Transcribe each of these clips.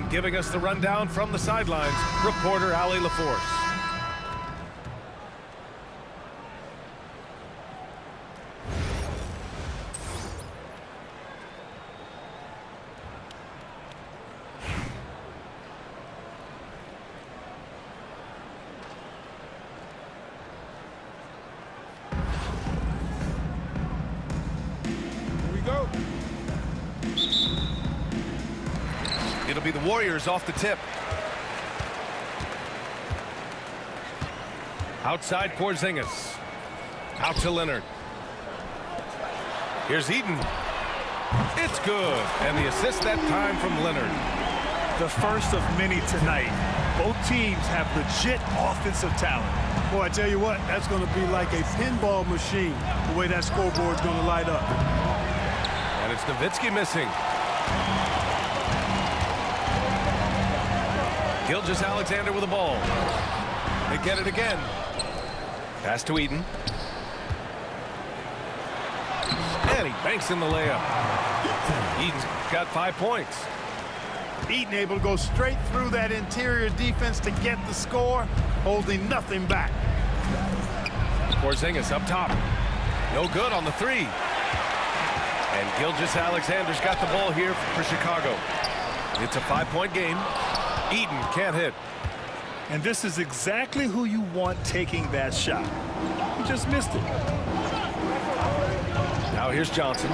And giving us the rundown from the sidelines, reporter Allie LaForce. It'll be the Warriors off the tip. Outside Porzingis. Out to Leonard. Here's Eaton. It's good. And the assist that time from Leonard. The first of many tonight. Both teams have legit offensive talent. Boy, I tell you what, that's going to be like a pinball machine, the way that scoreboard's going to light up. And it's Nowitzki missing. Gilgeous-Alexander with the ball. They get it again. Pass to Eaton. And he banks in the layup. Eaton's got 5 points. Eaton able to go straight through that interior defense to get the score, holding nothing back. Porzingis up top. No good on the three. And Gilgeous-Alexander's got the ball here for Chicago. It's a 5-point game. Eaton can't hit. And this is exactly who you want taking that shot. He just missed it. Now here's Johnson.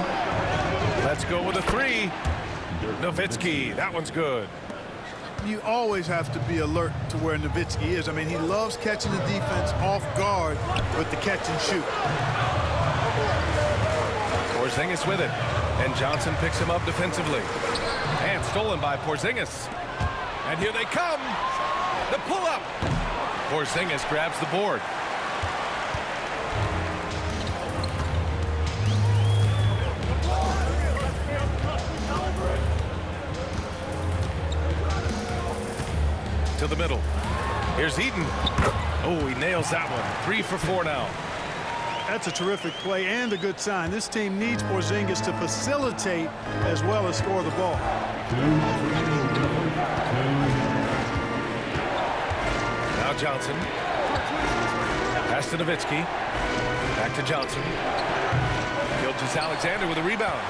Let's go with a three. Nowitzki, that one's good. You always have to be alert to where Nowitzki is. I mean, he loves catching the defense off guard with the catch and shoot. Porzingis with it. And Johnson picks him up defensively. And stolen by Porzingis. And here they come. The pull-up. Porzingis grabs the board. To the middle. Here's Eaton. Oh, he nails that one. 3 for 4 now. That's a terrific play and a good sign. This team needs Porzingis to facilitate as well as score the ball. Now Johnson. Pass to Nowitzki. Back to Johnson. Gilgeous-Alexander with a rebound.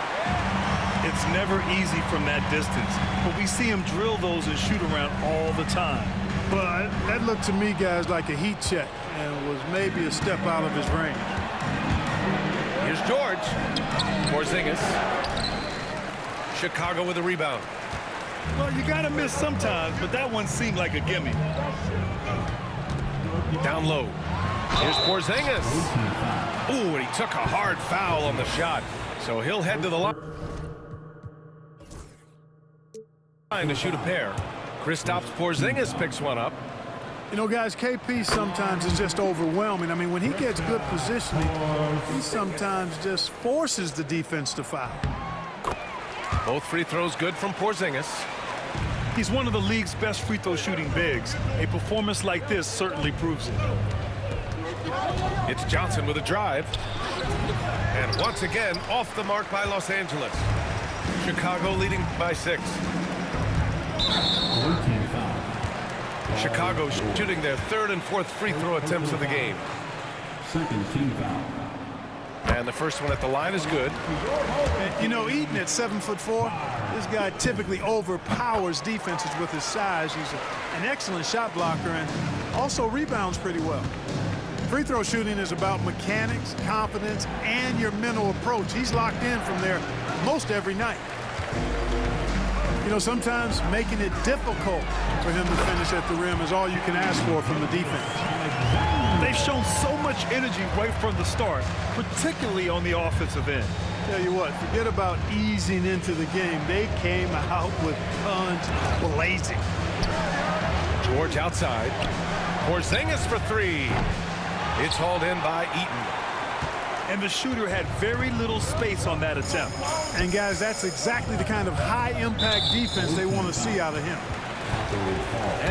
It's never easy from that distance, but we see him drill those and shoot around all the time. But that looked to me, guys, like a heat check and was maybe a step out of his range. Here's George. Porzingis. Chicago with a rebound. Well, you got to miss sometimes, but that one seemed like a gimme. Down low. Here's Porzingis. Ooh, and he took a hard foul on the shot. So he'll head to the line to shoot a pair. Kristaps Porzingis picks one up. You know, guys, KP sometimes is just overwhelming. I mean, when he gets good positioning, he sometimes just forces the defense to foul. Both free throws good from Porzingis. He's one of the league's best free throw shooting bigs. A performance like this certainly proves it. It's Johnson with a drive. And once again, off the mark by Los Angeles. Chicago leading by 6. Chicago shooting their 3rd and 4th free throw attempts of the game. Second team foul. And the first one at the line is good. You know, Eaton at 7'4", this guy typically overpowers defenses with his size. He's an excellent shot blocker and also rebounds pretty well. Free throw shooting is about mechanics, confidence, and your mental approach. He's locked in from there most every night. You know, sometimes making it difficult for him to finish at the rim is all you can ask for from the defense. They've shown so much energy right from the start, particularly on the offensive end. Tell you what, forget about easing into the game. They came out with guns blazing. George outside. Porzingis for 3. It's hauled in by Eaton. And the shooter had very little space on that attempt. And guys, that's exactly the kind of high-impact defense they want to see out of him.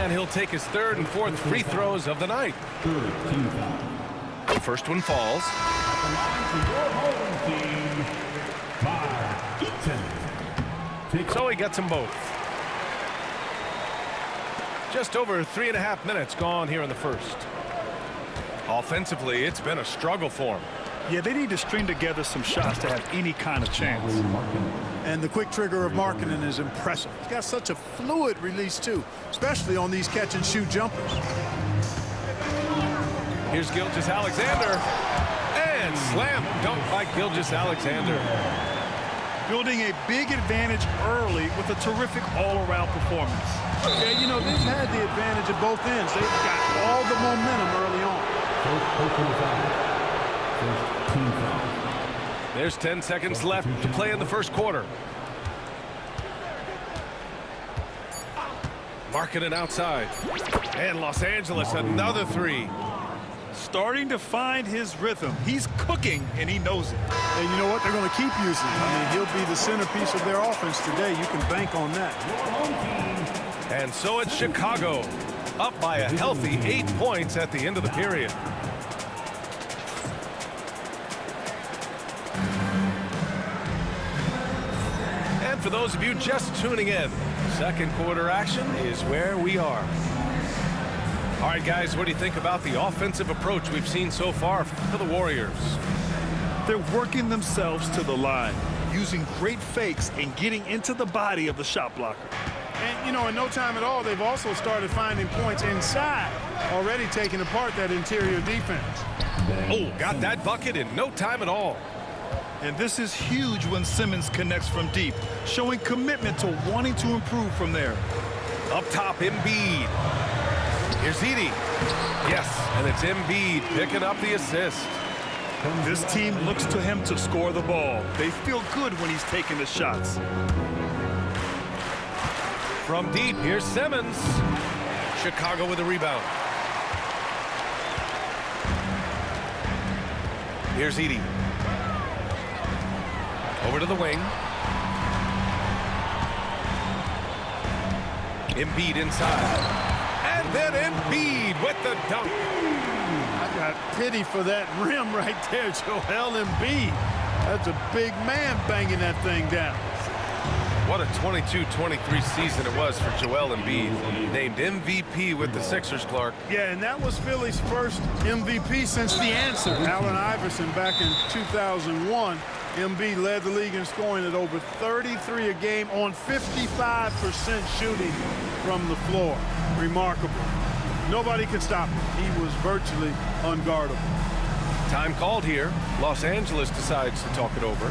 And he'll take his 3rd and 4th free throws of the night. The first one falls. So he gets them both. Just over 3.5 minutes gone here in the first. Offensively, it's been a struggle for him. Yeah, they need to string together some shots to have any kind of chance. And the quick trigger of Markkanen is impressive. He's got such a fluid release, too, especially on these catch-and-shoot jumpers. Here's Gilgeous-Alexander. And slam dunk by Gilgeous-Alexander. Building a big advantage early with a terrific all-around performance. Yeah, you know, they've had the advantage at both ends. They've got all the momentum early on. First team foul. There's 10 seconds left to play in the first quarter. Markkanen outside. And Los Angeles, another three. Starting to find his rhythm. He's cooking, and he knows it. And you know what? They're going to keep using him. I mean, he'll be the centerpiece of their offense today. You can bank on that. And so it's Chicago, up by a healthy 8 points at the end of the period. And for those of you just tuning in, second quarter action is where we are. All right, guys, what do you think about the offensive approach we've seen so far for the Warriors? They're working themselves to the line, using great fakes and getting into the body of the shot blocker. And, you know, in no time at all, they've also started finding points inside, already taking apart that interior defense. Oh, got that bucket in no time at all. And this is huge when Simmons connects from deep, showing commitment to wanting to improve from there. Up top, Embiid. Here's Edey. Yes, and it's Embiid picking up the assist. This team looks to him to score the ball. They feel good when he's taking the shots. From deep, here's Simmons. Chicago with a rebound. Here's Edey. Over to the wing. Embiid inside. And then Embiid with the dunk. I got pity for that rim right there, Joel Embiid. That's a big man banging that thing down. What a 22-23 season it was for Joel Embiid. Named MVP with the Sixers, Clark. Yeah, and that was Philly's first MVP since the answer. Allen Iverson back in 2001. Embiid led the league in scoring at over 33 a game on 55% shooting from the floor. Remarkable. Nobody could stop him. He was virtually unguardable. Time called here. Los Angeles decides to talk it over.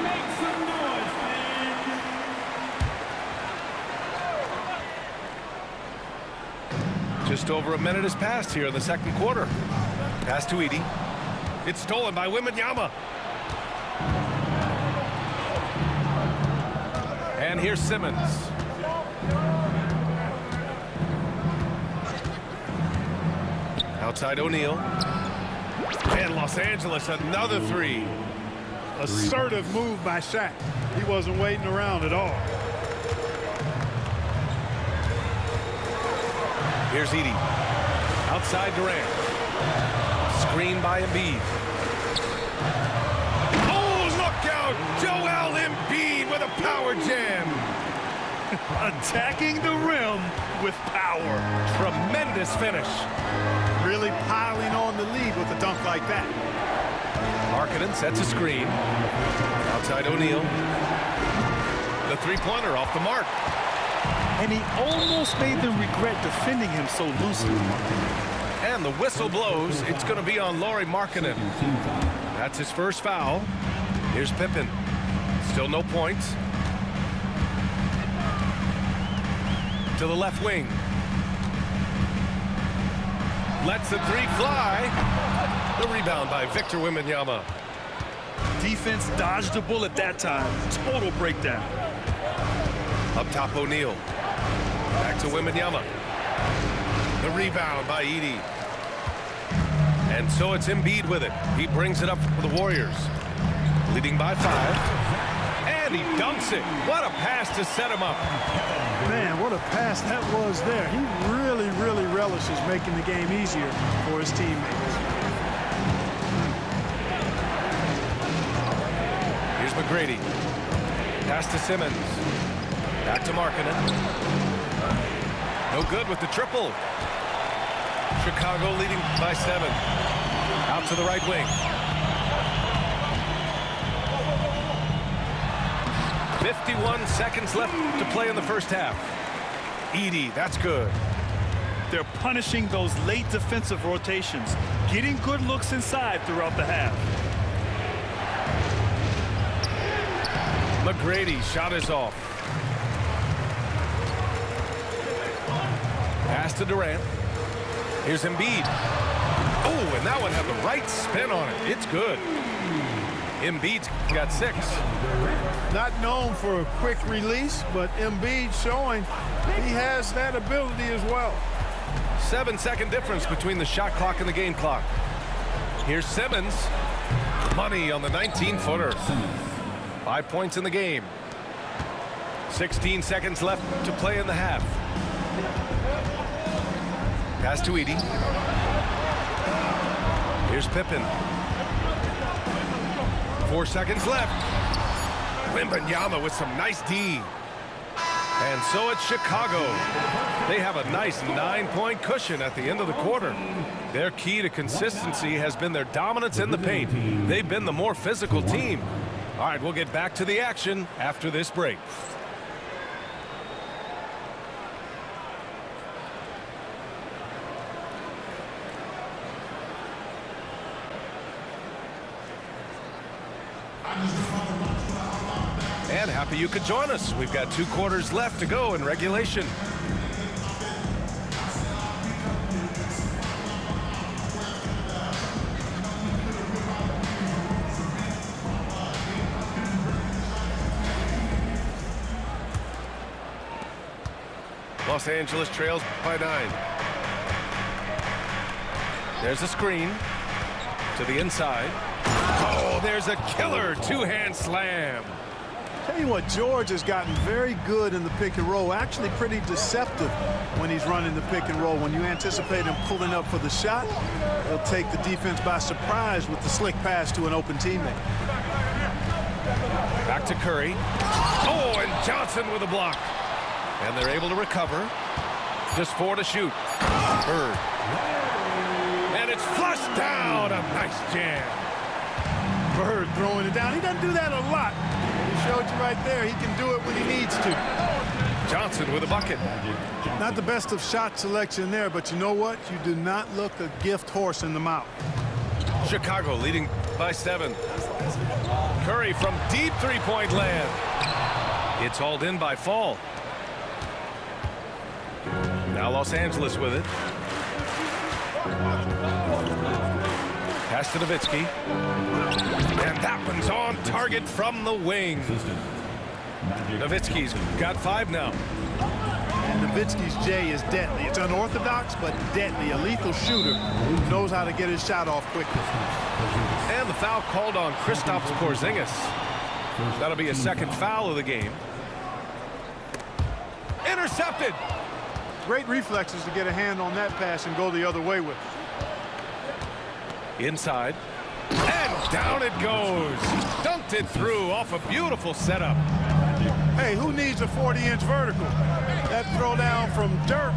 Make some noise, man. Just over a minute has passed here in the second quarter. Pass to Edey. It's stolen by Wembanyama. And here's Simmons. Outside O'Neal. And Los Angeles, another three. Assertive move by Shaq. He wasn't waiting around at all. Here's Edey. Outside Durant. Screen by Embiid. Oh, look out! Joel Embiid with a power jam. Attacking the rim with power. Tremendous finish. Really piling on the lead with a dunk like that. Markkanen sets a screen. Outside O'Neal. The three-pointer off the mark. And he almost made them regret defending him so loosely. And the whistle blows. It's going to be on Lauri Markkanen. That's his first foul. Here's Pippen. Still no points. To the left wing. Lets the three fly. The rebound by Victor Wembanyama. Defense dodged a bullet that time. Total breakdown. Up top, O'Neal. Back to Wembanyama. The rebound by Edey. And so it's Embiid with it. He brings it up for the Warriors. Leading by 5. And he dunks it. What a pass to set him up. Man, what a pass that was there. He really, really relishes making the game easier for his teammates. Here's McGrady. Pass to Simmons. Back to Markkanen. No good with the triple. Chicago leading by 7. Out to the right wing. 51 seconds left to play in the first half. Edey, that's good. They're punishing those late defensive rotations, getting good looks inside throughout the half. McGrady, shot is off. Pass to Durant. Here's Embiid. Oh, and that one had the right spin on it. It's good. Embiid's got 6. Not known for a quick release, but Embiid showing he has that ability as well. 7-second difference between the shot clock and the game clock. Here's Simmons. Money on the 19-footer. 5 points in the game. 16 seconds left to play in the half. Pass to Edey. Here's Pippen. 4 seconds left. Wembanyama with some nice D. And so it's Chicago. They have a nice 9-point cushion at the end of the quarter. Their key to consistency has been their dominance in the paint. They've been the more physical team. All right, we'll get back to the action after this break. And happy you could join us. We've got 2 quarters left to go in regulation. Los Angeles trails by 9. There's a screen to the inside. Oh, there's a killer 2-hand slam. Tell you what, George has gotten very good in the pick and roll, actually pretty deceptive when he's running the pick and roll. When you anticipate him pulling up for the shot, he'll take the defense by surprise with the slick pass to an open teammate. Back to Curry. Oh, and Johnson with a block. And they're able to recover. Just 4 to shoot. Bird. And it's flushed down. A nice jam. Bird throwing it down. He doesn't do that a lot. He showed you right there. He can do it when he needs to. Johnson with a bucket. Not the best of shot selection there, but you know what? You do not look a gift horse in the mouth. Chicago leading by 7. Curry from deep 3-point land. It's hauled in by Fall. Now Los Angeles with it. Pass to Nowitzki. And that one's on target from the wing. Nowitzki's got 5 now. And Nowitzki's J is deadly. It's unorthodox, but deadly. A lethal shooter who knows how to get his shot off quickly. And the foul called on Kristaps Porzingis. That'll be a second foul of the game. Intercepted. Great reflexes to get a hand on that pass and go the other way with it. Inside. And down it goes. Dunked it through off a beautiful setup. Hey, who needs a 40-inch vertical? That throw down from Dirk,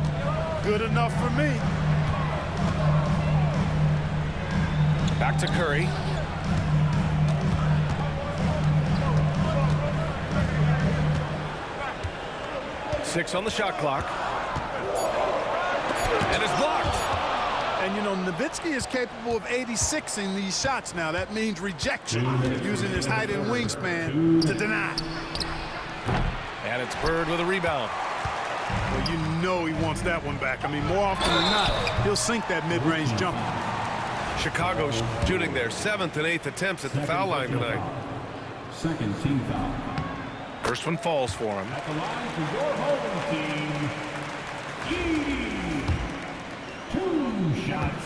good enough for me. Back to Curry. Six on the shot clock. And it's blocked. And, you know, Nowitzki is capable of 86ing these shots now. That means rejection, using his height and wingspan to deny. And it's Bird with a rebound. Well, you know he wants that one back. I mean, more often than not, he'll sink that mid-range jumper. Chicago shooting their 7th and 8th attempts at the foul line tonight. Second team foul. First one falls for him. At the line for your home team, Edey. 2 shots.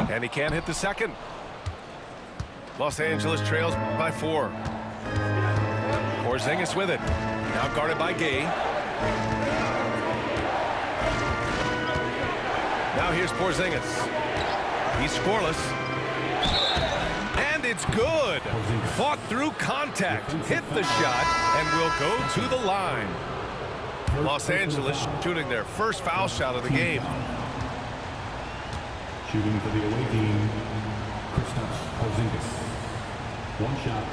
And he can't hit the second. Los Angeles trails by 4. Porzingis with it. Now guarded by Gay. Now here's Porzingis. He's scoreless. And It's good. Fought through contact, hit the shot, and will go to the line. Los Angeles shooting their first foul shot of the game. Shooting for the away team, Kristaps Porzingis. One shot.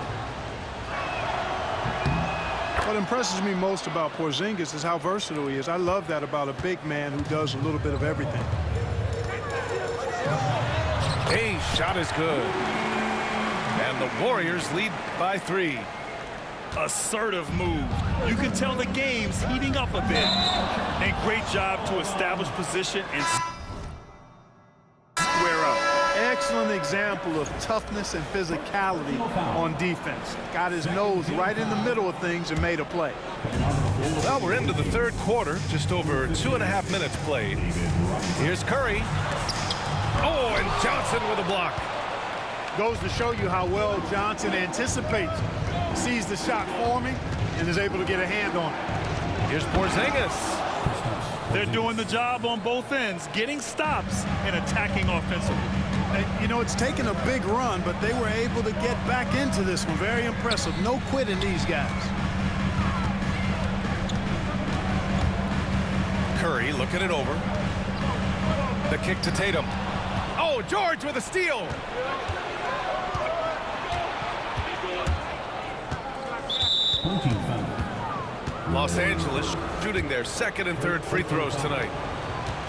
What impresses me most about Porzingis is how versatile he is. I love that about a big man who does a little bit of everything. A shot is good. And the Warriors lead by 3. Assertive move. You can tell the game's heating up a bit. And great job to establish position and square up. Excellent example of toughness and physicality on defense. Got his nose right in the middle of things and made a play. Well, we're into the third quarter, just over 2.5 minutes played. Here's Curry. Oh, and Johnson with a block. Goes to show you how well Johnson anticipates, sees the shot forming, and is able to get a hand on it. Here's Porzingis. They're doing the job on both ends, getting stops and attacking offensively. And, you know, it's taken a big run, but they were able to get back into this one. Very impressive. No quitting these guys. Curry looking it over. The kick to Tatum. Oh, George with a steal. Los Angeles shooting their second and third free throws tonight.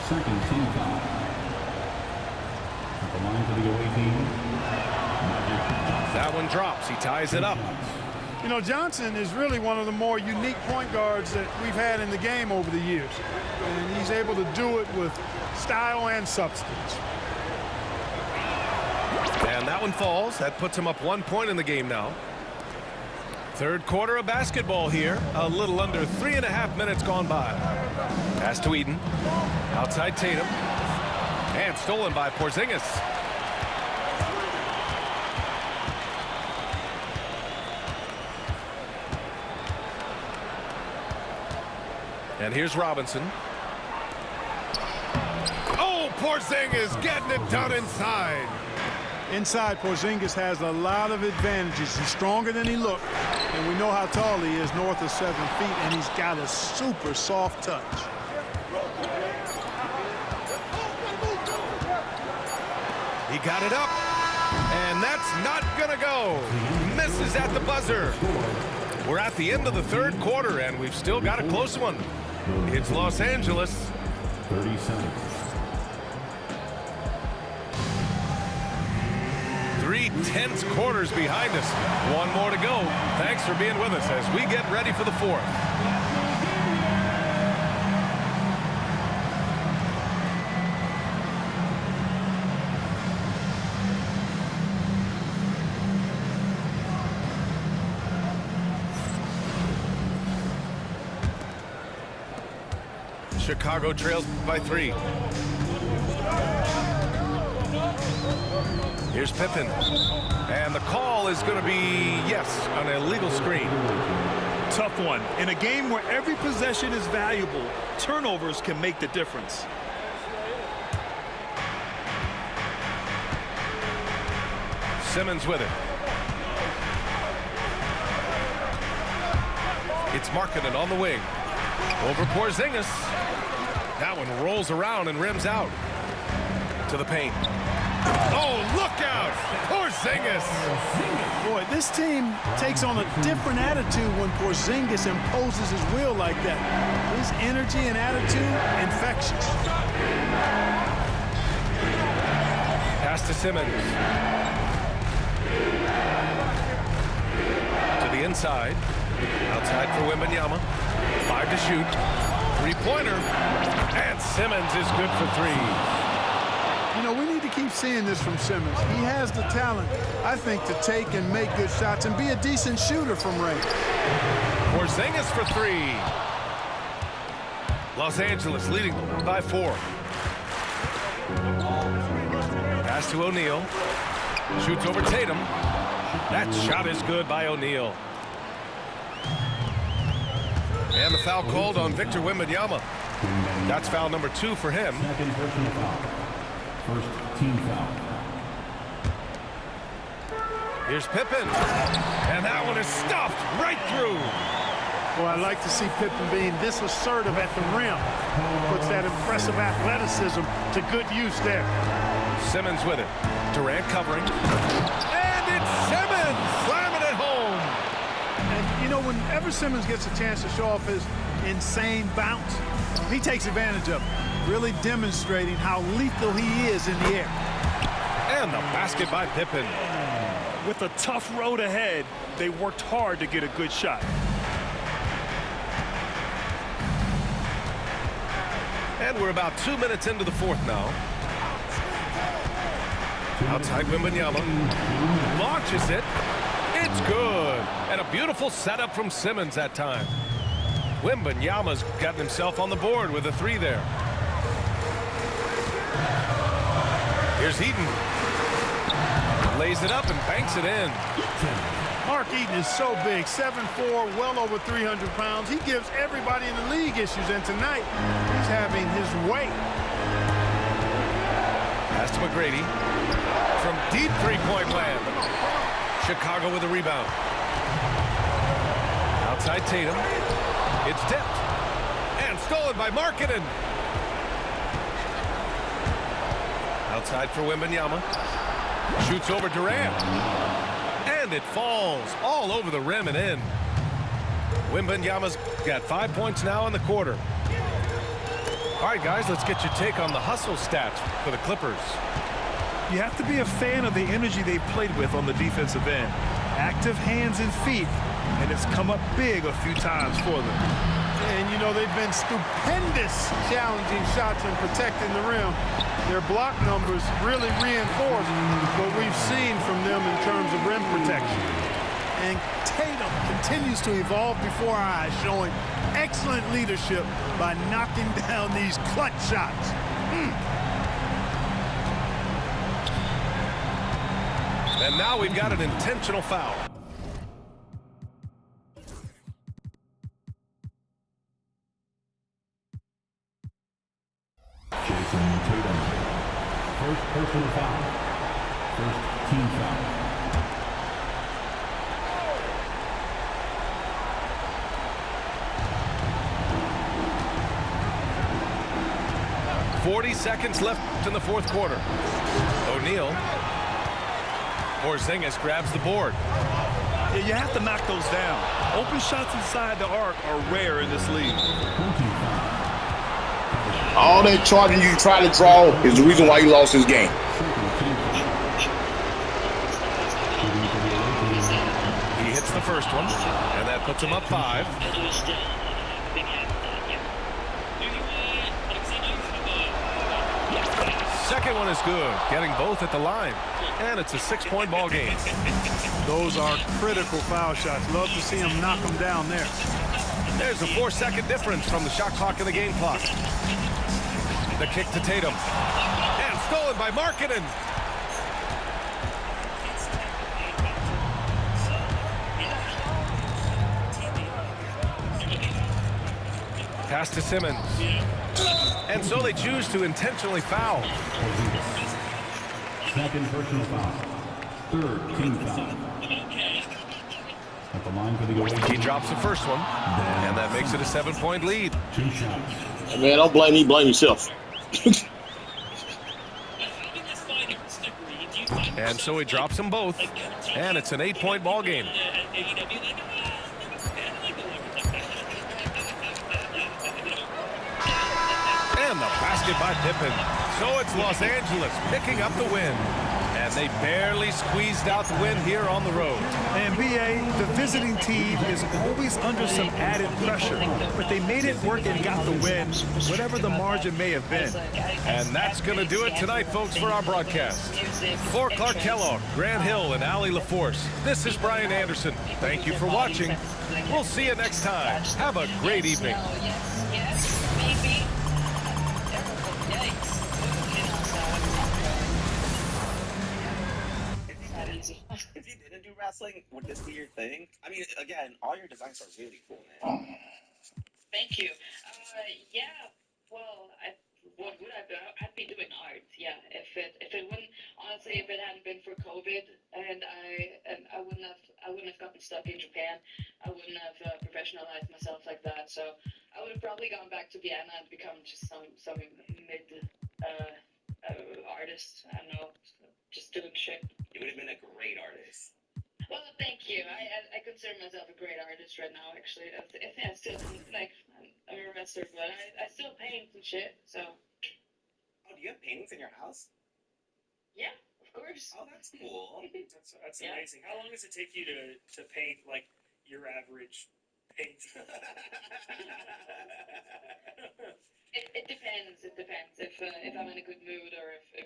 Second team foul. At the line for the away team, That one drops. He ties it up. You know, Johnson is really one of the more unique point guards that we've had in the game over the years. And he's able to do it with style and substance. And that one falls. That puts him up 1 point in the game now. Third quarter of basketball here. A little under 3.5 minutes gone by. Pass to Eden. Outside Tatum. And stolen by Porzingis. And here's Robinson. Oh, Porzingis getting it done inside. Inside, Porzingis has a lot of advantages. He's stronger than he looked, and we know how tall he is, north of 7 feet, and he's got a super soft touch. He got it up, and that's not gonna go. Misses at the buzzer. We're at the end of the third quarter, and we've still got a close one. It's Los Angeles. 30 seconds. 3 tense quarters behind us. One more to go. Thanks for being with us as we get ready for the fourth. Chicago trails by 3. Here's Pippen. And the call is going to be, yes, an illegal screen. Tough one. In a game where every possession is valuable, turnovers can make the difference. Simmons with it. It's Markkanen on the wing. Over Porzingis. That one rolls around and rims out. To the paint. Oh, look out! Porzingis! Boy, this team takes on a different attitude when Porzingis imposes his will like that. His energy and attitude, infectious. Pass to Simmons. To the inside. Outside for Wembanyama. 5 to shoot. 3-pointer. And Simmons is good for 3. You know, we need to keep seeing this from Simmons. He has the talent, I think, to take and make good shots and be a decent shooter from range. Porzingis for 3. Los Angeles leading by 4. Pass to O'Neal. Shoots over Tatum. That shot is good by O'Neal. And the foul called on Victor Wembanyama. That's foul number 2 for him. Second personal foul. First team foul. Here's Pippen. And that one is stuffed right through. Boy, I like to see Pippen being this assertive at the rim. Puts that impressive athleticism to good use there. Simmons with it. Durant covering. And it's Simmons slamming it home. And, you know, whenever Simmons gets a chance to show off his insane bounce, he takes advantage of it, really demonstrating how lethal he is in the air. And the basket by Pippen. With a tough road ahead, they worked hard to get a good shot. And we're about 2 minutes into the fourth now. Outside Wembanyama. Launches it. It's good. And a beautiful setup from Simmons that time. Wembanyama's gotten himself on the board with a three there. Here's Eaton. Lays it up and banks it in. Mark Eaton is so big, 7'4", well over 300 pounds. He gives everybody in the league issues, and tonight he's having his way. Pass to McGrady. From deep three-point land. Chicago with a rebound. Outside Tatum. It's tipped. And stolen by Markkanen. Outside for Wembanyama. Shoots over Durant. And it falls all over the rim and in. Wembanyama's got 5 points now in the quarter. All right, guys, let's get your take on the hustle stats for the Clippers. You have to be a fan of the energy they played with on the defensive end. Active hands and feet, and it's come up big a few times for them. And, you know, they've been stupendous challenging shots and protecting the rim. Their block numbers really reinforce what we've seen from them in terms of rim protection. And Tatum continues to evolve before our eyes, showing excellent leadership by knocking down these clutch shots. And now we've got an intentional foul. Jason Tatum. First personal foul. First team foul. Seconds left in the fourth quarter. O'Neal. Porzingis grabs the board. Yeah, you have to knock those down. Open shots inside the arc are rare in this league. All that charging you try to draw is the reason why he lost his game. He hits the first one, and that puts him up 5. Second one is good, getting both at the line. And it's a 6-point ball game. Those are critical foul shots. Love to see him knock them down there. There's a 4-second difference from the shot clock and the game clock. The kick to Tatum. And stolen by Markkanen. Pass to Simmons. And so they choose to intentionally foul. Second personal foul. Third team foul. At the line for the away He drops the first one, and that makes it a 7-point lead. 2 shots. Man, don't blame me, blame yourself. And so he drops them both, and it's an 8-point ball game. And the basket by Pippen. So it's Los Angeles picking up the win. And they barely squeezed out the win here on the road. And B.A., the visiting team is always under some added pressure, but they made it work and got the win, whatever the margin may have been. And that's going to do it tonight, folks, for our broadcast. For Clark Kellogg, Grant Hill, and Allie LaForce, this is Brian Anderson. Thank you for watching. We'll see you next time. Have a great evening. If you didn't do wrestling, would this be your thing? I mean, again, all your designs are really cool, man. Thank you. Yeah, well, what would I do? I'd be doing art, yeah. If it wouldn't, honestly, if it hadn't been for COVID and I am wouldn't have gotten stuck in Japan. I wouldn't have professionalized myself like that. So I would have probably gone back to Vienna and become just some mid artist. I don't know, just doing shit. You would have been a great artist. Well, thank you. I consider myself a great artist right now. Actually, I still like I'm a wrestler, but I still paint and shit. So Oh, do you have paintings in your house? yeah, of course. Oh, that's cool. That's Yeah. amazing. How long does it take you to paint like your average paint? It depends. It depends if I'm in a good mood or if